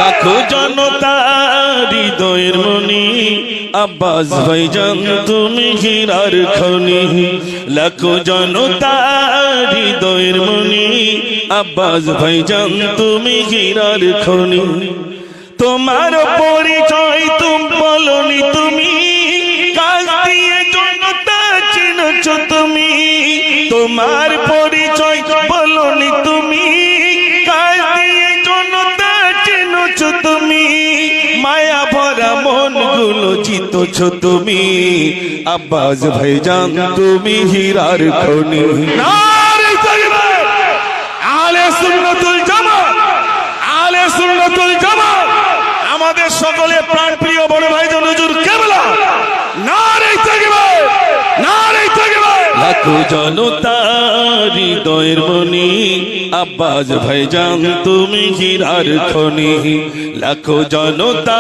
লাখো জনতা হৃদয়ের মনি আব্বাস ভাইজান তুমি হীরার খনি লাখো জনতা হৃদয়ের মনি আব্বাস ভাইজান তুমি হীরার খনি তোমার পরিচয় তুমি বলনি তুমি কাজ দিয়ে জনতা চিনছ তুমি তোমার পরিচয় বলনি তুমি কাজ দিয়ে জনতা চিনছ তুমি মায়া ভরা মন গুলো জিতছ তুমি আব্বাস ভাইজান তুমি হীরার খনি নারে তাকবীর আলে সুন্নাতুল জামাত আলে সুন্নাতুল জামাত আমাদের সকলে প্রাণপ্রিয় বড় ভাইজান হুজুর কেবলা নারে তাকবীর নারে তাকবীর লাখো জনতা হৃদয়ের মনি আব্বাস ভাইজান তুমি হীরার খনি লাখো জনতা